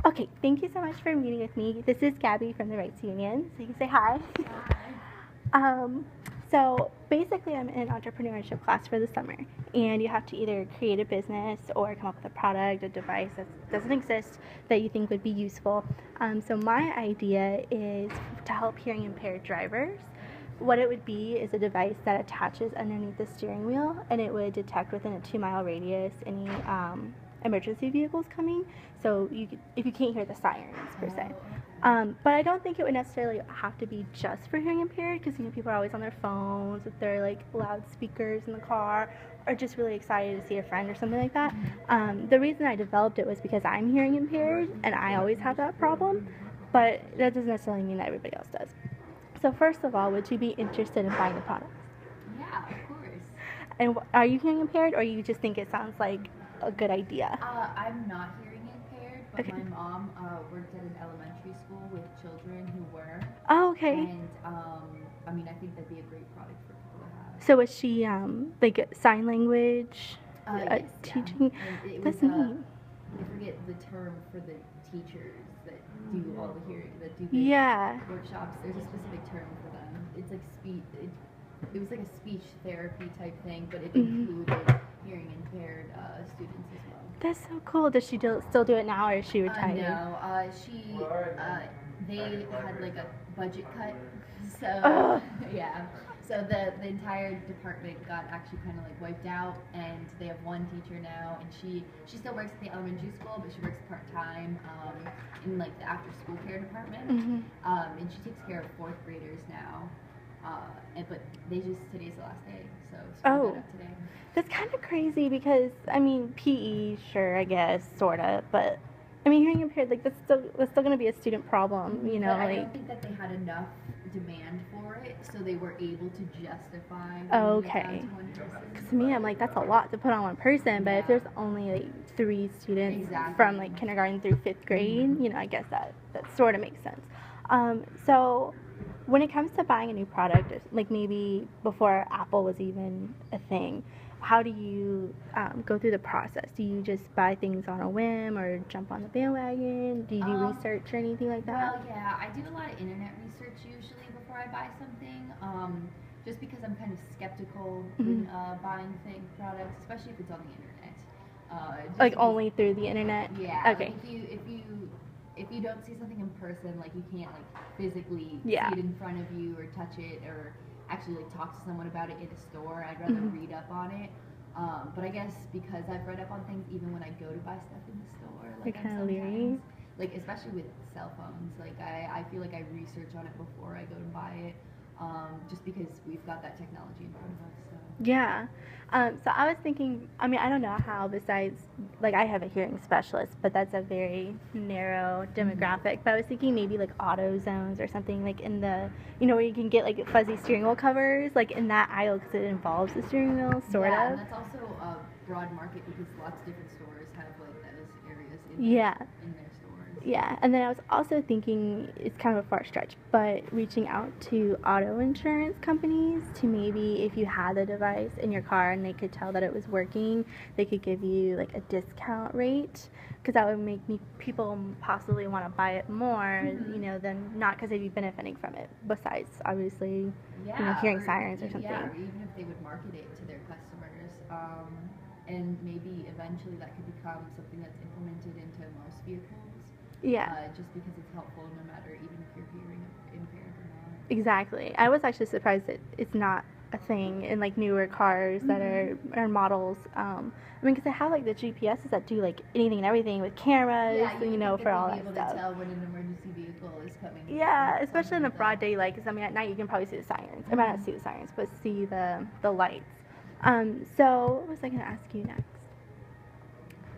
Okay, thank you so much for meeting with me. This is Gabby from the Rights Union, so you can say hi. Um, so basically, I'm in an entrepreneurship class for the summer, and you have to either create a business or come up with a product, a device that doesn't exist that you think would be useful. So my idea is to help hearing impaired drivers. What it would be is a device that attaches underneath the steering wheel, and it would detect within a 2-mile radius any emergency vehicles coming. So if you can't hear the sirens per se. But I don't think it would necessarily have to be just for hearing impaired, because people are always on their phones with their like loudspeakers in the car, or just really excited to see a friend or something like that. The reason I developed it was because I'm hearing impaired and I always have that problem, but that doesn't necessarily mean that everybody else does. So first of all, would you be interested in buying the product? Yeah, of course. And are you hearing impaired, or you just think it sounds like a good idea? I'm not hearing impaired, but Okay. my mom worked at an elementary school with children who were. Oh, okay. And I think that'd be a great product for people to have. So was she like sign language Yes, teaching? Yeah. And it That's was, neat. I forget the term for the teachers that do all the hearing, that do the Yeah. workshops. There's a specific term for them. It's like speech. It was like a speech therapy type thing, but it included hearing impaired students as well. That's so cool. Does she still do it now, or is she retired? No, they had like a budget cut, so yeah. So the entire department got actually kind of like wiped out, and they have one teacher now, and she still works at the elementary school, but she works part time in like the after school care department, and she takes care of fourth graders now. But today's the last day, so we got up today. That's kind of crazy because PE, sure, I guess, sorta, but hearing impaired, like that's still gonna be a student problem, But I don't think that they had enough demand for it, so they were able to justify. Okay. Because to me, I'm like, that's a lot to put on one person, but if there's only like 3 students from like kindergarten through 5th grade, I guess that sort of makes sense. So when it comes to buying a new product, like maybe before Apple was even a thing, how do you go through the process? Do you just buy things on a whim or jump on the bandwagon? Do you do research or anything like that? Well, yeah, I do a lot of internet research usually before I buy something, just because I'm kind of skeptical when buying products, especially if it's on the internet. Like only through the internet? Yeah. Okay. Like if you don't see something in person, like you can't like physically see it in front of you or touch it or actually like talk to someone about it in a store, I'd rather read up on it. But I guess because I've read up on things, even when I go to buy stuff in the store, like you're kind of leery. Like especially with cell phones, like I feel like I research on it before I go to buy it, just because we've got that technology in front of us. So. Yeah. So I was thinking, I don't know how, besides, like I have a hearing specialist, but that's a very narrow demographic. But I was thinking maybe like AutoZones or something, like in the, where you can get like fuzzy steering wheel covers, like in that aisle, because it involves the steering wheel, sort of. Yeah, and that's also a broad market because lots of different stores have like those areas in their stores. Yeah, and then I was also thinking, it's kind of a far stretch, but reaching out to auto insurance companies to maybe, if you had the device in your car and they could tell that it was working, they could give you like a discount rate, because that would make people possibly want to buy it more, than not because they'd be benefiting from it, besides obviously hearing sirens or something. Yeah, or even if they would market it to their customers, and maybe eventually that could become something that's implemented into most vehicles. Yeah. Just because it's helpful no matter even if you're hearing impaired or not. Exactly. I was actually surprised that it's not a thing in like newer cars that are models. Because they have like the GPSs that do like anything and everything with cameras, for all that stuff. To tell when an emergency vehicle is coming. Yeah, especially in the broad daylight, because at night you can probably see the sirens. I might not see the sirens, but see the lights. So what was I going to ask you next?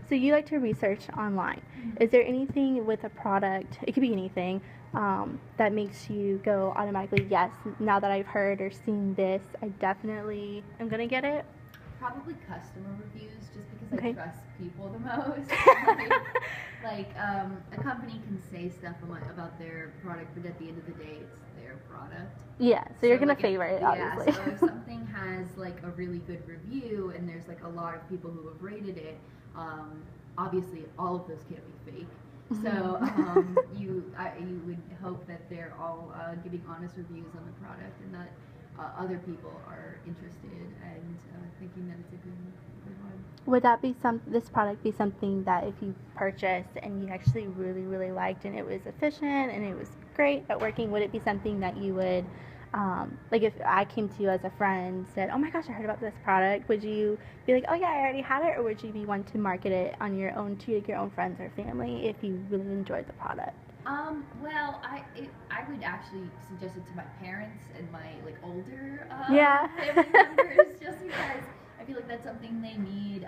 So you like to research online. Is there anything with a product, it could be anything, that makes you go automatically, yes, now that I've heard or seen this, I definitely am going to get it? Probably customer reviews, just because I trust people the most. A company can say stuff about their product, but at the end of the day, it's their product. Yeah, so you're going to favor it, obviously. Yeah, so if something has like a really good review and there's like a lot of people who have rated it, obviously all of those can't be fake. So you would hope that they're all giving honest reviews on the product, and that other people are interested and thinking that it's a good one. Would that be this product be something that if you purchased and you actually really, really liked and it was efficient and it was great at working, would it be something that you would, like if I came to you as a friend, said, oh my gosh, I heard about this product, would you be like, oh yeah, I already had it, or would you be one to market it on your own to like your own friends or family if you really enjoyed the product? Well, I would actually suggest it to my parents and my like older family members, just because I feel like that's something they need.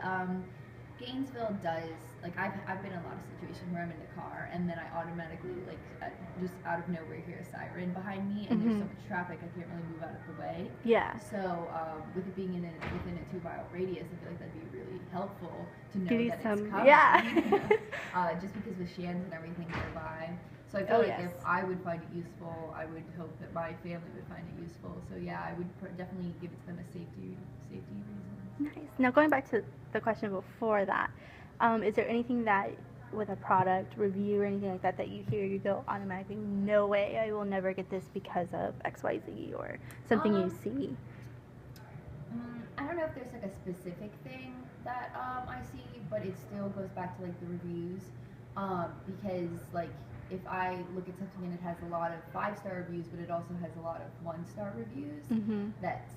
Gainesville does, like I've been in a lot of situations where I'm in the car and then I automatically like just out of nowhere hear a siren behind me, and there's so much traffic I can't really move out of the way. Yeah. So with it being within a 2-mile radius, I feel like that'd be really helpful to know Give you that some, it's coming. yeah. Just because with Shands and everything nearby. So I feel like if I would find it useful, I would hope that my family would find it useful. So yeah, I would definitely give it to them as safety reasons. Nice. Now going back to the question before that, is there anything that with a product review or anything like that that you hear you go automatically, no way, I will never get this because of XYZ, or something you see? I don't know if there's like a specific thing that I see, but it still goes back to like the reviews, because like if I look at something and it has a lot of 5-star reviews, but it also has a lot of 1-star reviews, that's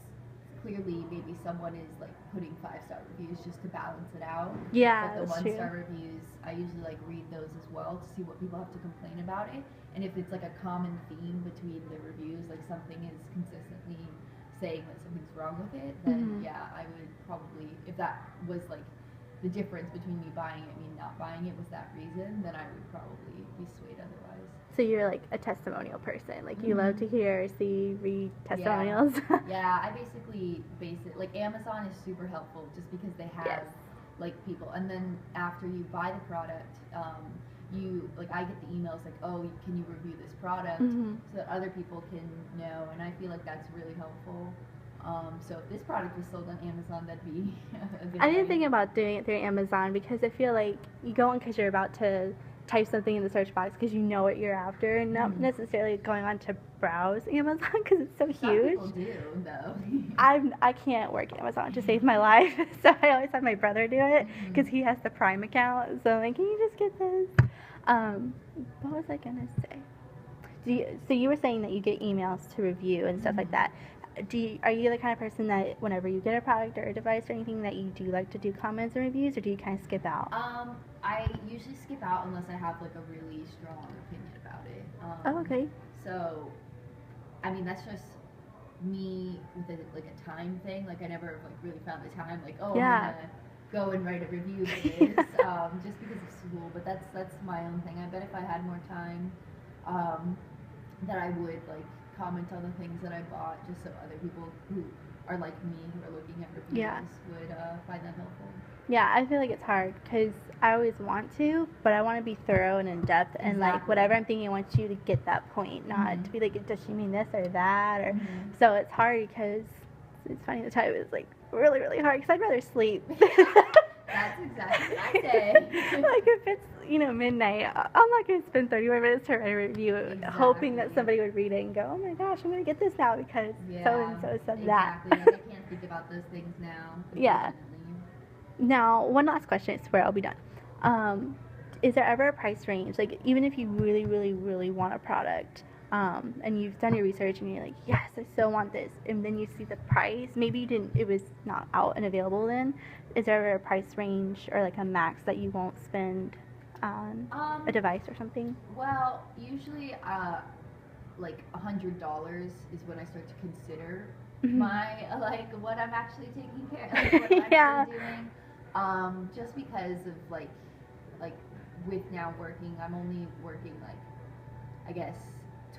clearly maybe someone is like putting 5-star reviews just to balance it out. Yeah, but the that's 1-star true. reviews, I usually like read those as well to see what people have to complain about it, and if it's like a common theme between the reviews, like something is consistently saying that something's wrong with it, then yeah, I would probably, if that was like the difference between me buying it and me not buying it was that reason, then I would probably be swayed otherwise. So you're like a testimonial person, like you love to hear, see, read testimonials. Yeah, I basically base it, like Amazon is super helpful just because they have like people, and then after you buy the product, you, like I get the emails like, oh, can you review this product, so that other people can know, and I feel like that's really helpful. So if this product was sold on Amazon, that'd be a good I didn't idea. think about doing it through Amazon because I feel like you go on because you're about to type something in the search box because you know what you're after, and not necessarily going on to browse Amazon because it's so huge. Some people do, though. I can't work Amazon to save my life, so I always have my brother do it because he has the Prime account. So I'm like, can you just get this? What was I gonna say? So you were saying that you get emails to review and stuff like that. Are you the kind of person that whenever you get a product or a device or anything that you do like to do comments and reviews, or do you kind of skip out? I usually skip out unless I have like a really strong opinion about it. Oh, okay. So, I mean, that's just me with like a time thing. Like I never like really found the time. Like, oh, I'm gonna go and write a review of this, just because of school. But that's my own thing. I bet if I had more time, that I would like comment on the things that I bought, just so other people who are like me, who are looking at reviews, would find that helpful. Yeah, I feel like it's hard because I always want to, but I want to be thorough and in depth, and like whatever I'm thinking, I want you to get that point, not to be like, does she mean this or that, or so it's hard because it's funny, the time is like really, really hard because I'd rather sleep. That's exactly what I say. Like if it's midnight, I'm not going to spend 30 more minutes to write a review hoping that somebody would read it and go, oh my gosh, I'm going to get this now because so-and-so said that. Like I can't think about those things now. Yeah. Now, one last question, I swear I'll be done. Is there ever a price range? Like, even if you really, really, really want a product, and you've done your research and you're like, yes, I so want this, and then you see the price, maybe it was not out and available then, is there ever a price range or like a max that you won't spend on a device or something? Well, usually, like $100 is when I start to consider my, like, what I'm actually taking care of, like, what I'm actually doing, just because of, like, with now working, I'm only working, like, I guess,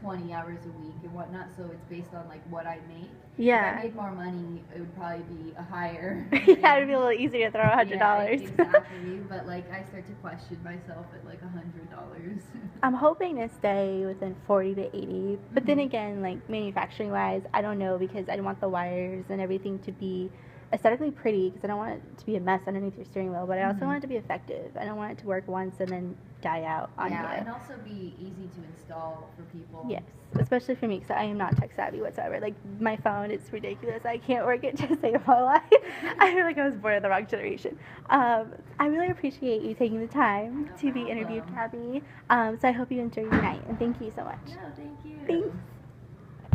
20 hours a week and whatnot, so it's based on, like, what I make. Yeah. If I made more money, it would probably be a higher yeah, it would be a little easier to throw $100. Yeah, exactly, but, like, I start to question myself at, like, $100. I'm hoping to stay within 40 to 80, but then again, like, manufacturing-wise, I don't know because I want the wires and everything to be aesthetically pretty because I don't want it to be a mess underneath your steering wheel, but I also Mhm. want it to be effective. I don't want it to work once and then die out on you. Yeah, and also be easy to install for people. Yes, especially for me because I am not tech savvy whatsoever. Like my phone, it's ridiculous. I can't work it to save my life. I feel like I was born in the wrong generation. I really appreciate you taking the time No to be interviewed, problem. Gabby. So I hope you enjoy your night and thank you so much. No, thank you. Thanks.